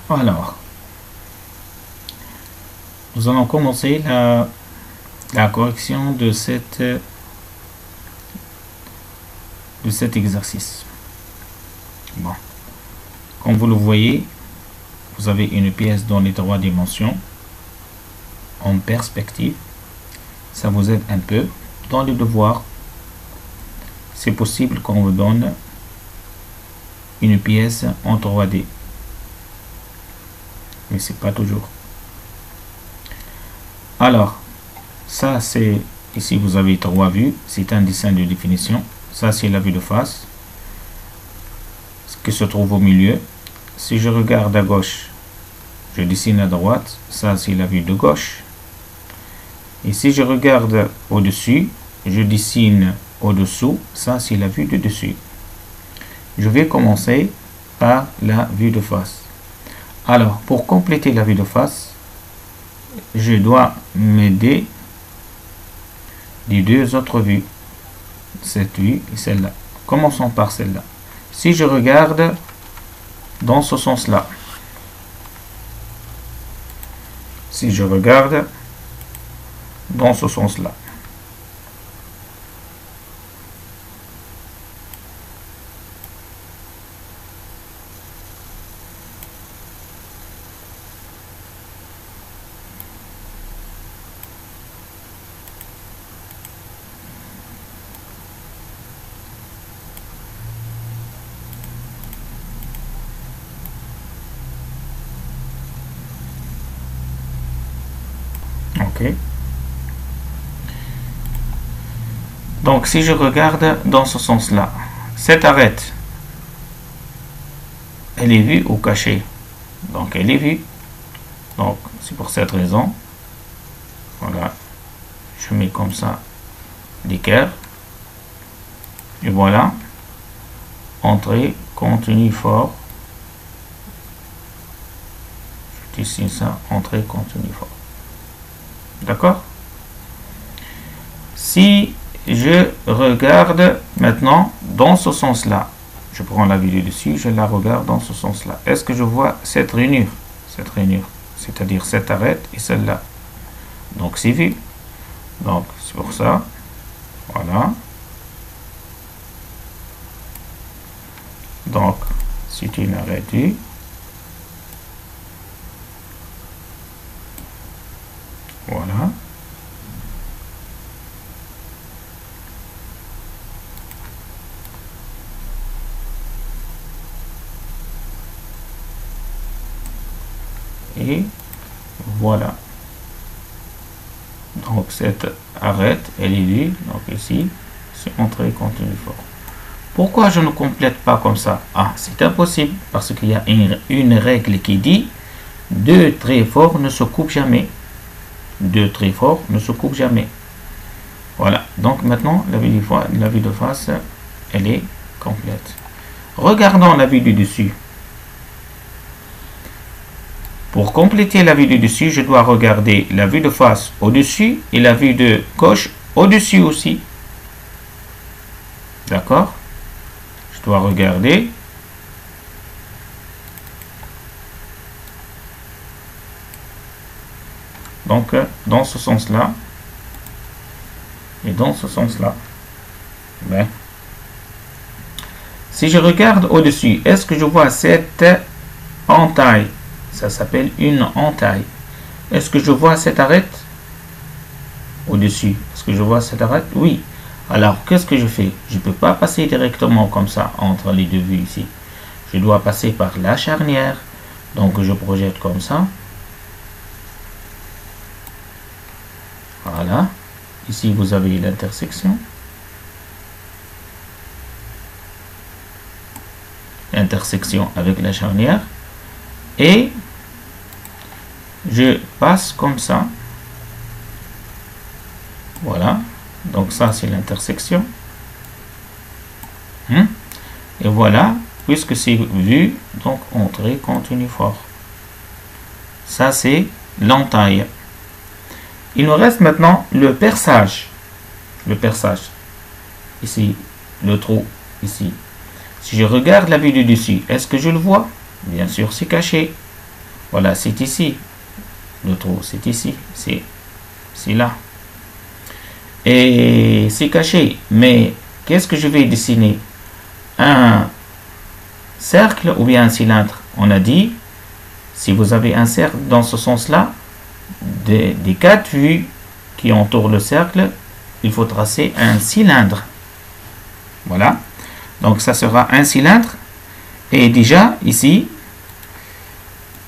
Alors, nous allons commencer la correction de cet exercice. Bon, comme vous le voyez, vous avez une pièce dans les 3 dimensions en perspective. Ça vous aide un peu. Dans les devoirs, c'est possible qu'on vous donne une pièce en 3D. Mais c'est pas toujours. Alors, ça c'est, ici vous avez 3 vues, c'est un dessin de définition. Ça c'est la vue de face, ce qui se trouve au milieu. Si je regarde à gauche, je dessine à droite, ça c'est la vue de gauche. Et si je regarde au-dessus, je dessine au-dessous, ça c'est la vue de dessus. Je vais commencer par la vue de face. Alors, pour compléter la vue de face, je dois m'aider des 2 autres vues, cette vue et celle-là. Commençons par celle-là. Si je regarde dans ce sens-là, si je regarde dans ce sens-là, ok. Donc, si je regarde dans ce sens-là, cette arête, elle est vue ou cachée? Donc, elle est vue. Donc, c'est pour cette raison. Voilà. Je mets comme ça l'équerre. Et voilà. Entrée, contenu fort. Je dessine ça, entrée, contenu fort. D'accord? Si je regarde maintenant dans ce sens-là, je prends la vue du dessus, je la regarde dans ce sens-là. Est-ce que je vois cette rainure? Cette rainure, c'est-à-dire cette arête et celle-là. Donc c'est vu. Donc c'est pour ça. Voilà. Donc c'est une arête vue. Voilà. Et voilà. Donc cette arête, elle est vue. Donc ici, c'est entrée, contenu fort. Pourquoi je ne complète pas comme ça? Ah, c'est impossible parce qu'il y a une règle qui dit 2 traits forts ne se coupent jamais. 2 traits forts ne se coupent jamais. Voilà. Donc maintenant, la vue de face, elle est complète. Regardons la vue du dessus. Pour compléter la vue du dessus, je dois regarder la vue de face au-dessus et la vue de gauche au-dessus aussi. D'accord? Je dois regarder. Donc, dans ce sens-là. Et dans ce sens-là. Ben. Si je regarde au-dessus, est-ce que je vois cette entaille? Ça s'appelle une entaille. Est-ce que je vois cette arête? Au-dessus. Est-ce que je vois cette arête? Oui. Alors, qu'est-ce que je fais? Je ne peux pas passer directement comme ça entre les 2 vues ici. Je dois passer par la charnière. Donc, je projette comme ça. Voilà. Ici, vous avez l'intersection. L'intersection avec la charnière. Et je passe comme ça. Voilà. Donc ça, c'est l'intersection. Et voilà. Puisque c'est vu, donc entrée, contenu fort. Ça, c'est l'entaille. Il nous reste maintenant le perçage. Le perçage. Ici, le trou. Ici. Si je regarde la vue du dessus, est-ce que je le vois? Bien sûr, c'est caché. Voilà, c'est ici. Le trou, c'est ici. C'est là. Et c'est caché. Mais qu'est-ce que je vais dessiner? Un cercle ou bien un cylindre? On a dit, si vous avez un cercle dans ce sens-là, des 4 vues qui entourent le cercle, il faut tracer un cylindre. Voilà. Donc ça sera un cylindre. Et déjà, ici,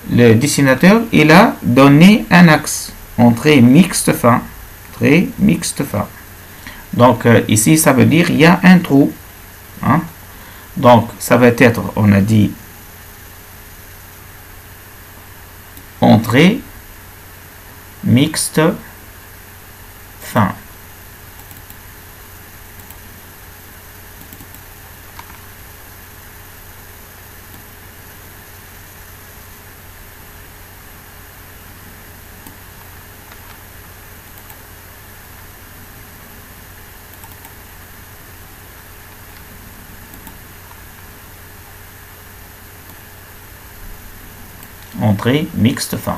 le dessinateur, il a donné un axe en trait mixte fin. Trait mixte fin. Donc ici, ça veut dire il y a un trou. Hein? Donc ça va être, on a dit, entrée mixte fin. Entrée mixte fin.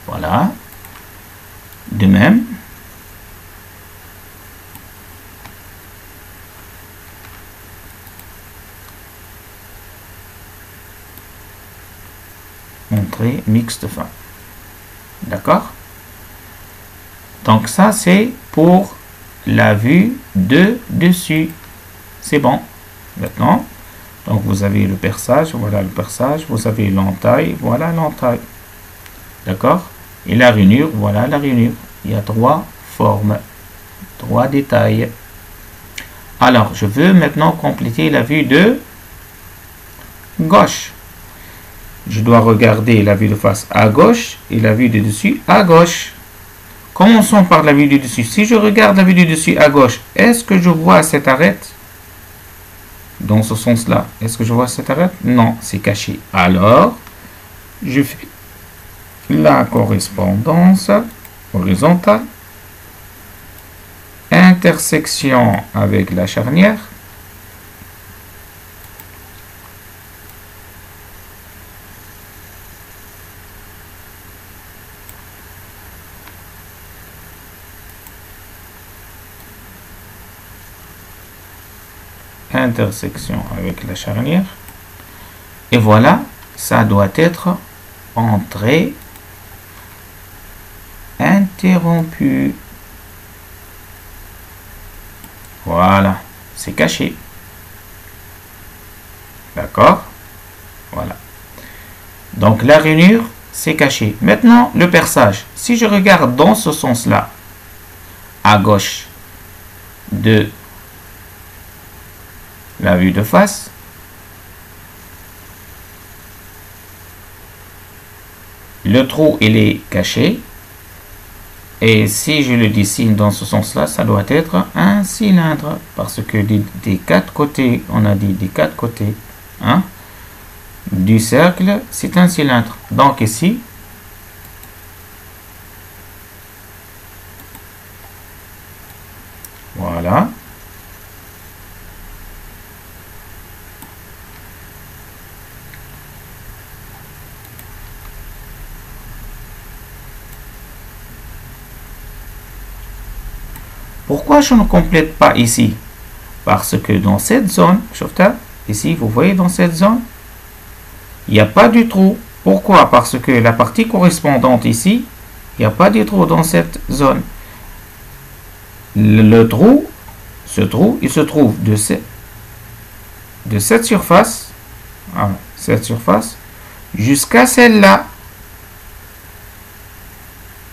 Voilà. De même. Entrée mixte fin. D'accord? Donc ça c'est pour la vue de dessus. C'est bon. Maintenant, donc vous avez le perçage, voilà le perçage, vous avez l'entaille, voilà l'entaille. D'accord? Et la rainure, voilà la rainure. Il y a 3 formes, 3 détails. Alors, je veux maintenant compléter la vue de gauche. Je dois regarder la vue de face à gauche et la vue de dessus à gauche. Commençons par la vue du dessus. Si je regarde la vue du dessus à gauche, est-ce que je vois cette arête? Dans ce sens-là, est-ce que je vois cette arête? Non, c'est caché. Alors, je fais la correspondance horizontale, intersection avec la charnière, intersection avec la charnière, et voilà, ça doit être entrée interrompue. Voilà, c'est caché. D'accord? Voilà. Donc la rainure, c'est caché. Maintenant, le perçage. Si je regarde dans ce sens-là, à gauche de la vue de face, le trou il est caché, et si je le dessine dans ce sens-là, ça doit être un cylindre, parce que des 4 côtés, on a dit des 4 côtés, hein, du cercle, c'est un cylindre. Donc ici, voilà. Pourquoi je ne complète pas ici? Parce que dans cette zone, ici, vous voyez dans cette zone, il n'y a pas du trou. Pourquoi? Parce que la partie correspondante ici, il n'y a pas de trou dans cette zone. Le trou, ce trou, il se trouve de cette surface, jusqu'à celle-là.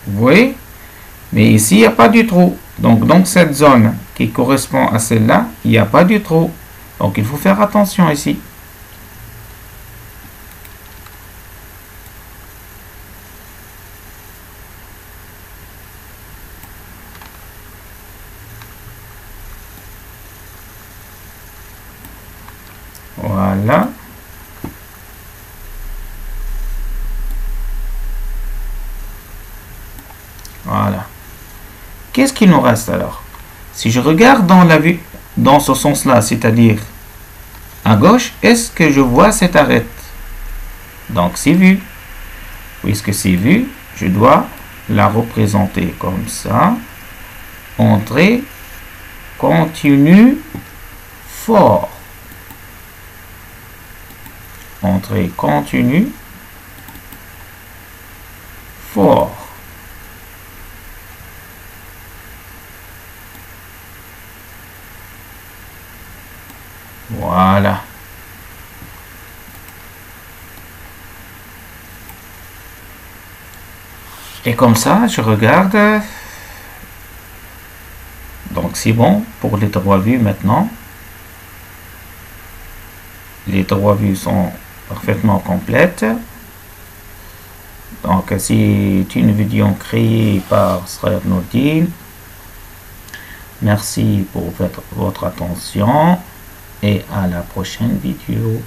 Vous voyez? Mais ici, il n'y a pas du trou. Donc, dans cette zone qui correspond à celle-là, il n'y a pas du trou. Donc, il faut faire attention ici. Voilà. Voilà. Qu'est-ce qu'il nous reste alors? Si je regarde dans la vue, dans ce sens-là, c'est-à-dire à gauche, est-ce que je vois cette arête? Donc c'est vu. Puisque c'est vu, je dois la représenter comme ça. Entrée continue fort. Entrée continue fort. Voilà. Et comme ça, je regarde. Donc c'est bon pour les 3 vues maintenant. Les 3 vues sont parfaitement complètes. Donc c'est une vidéo créée par Srer Nordin. Merci pour votre attention et à la prochaine vidéo.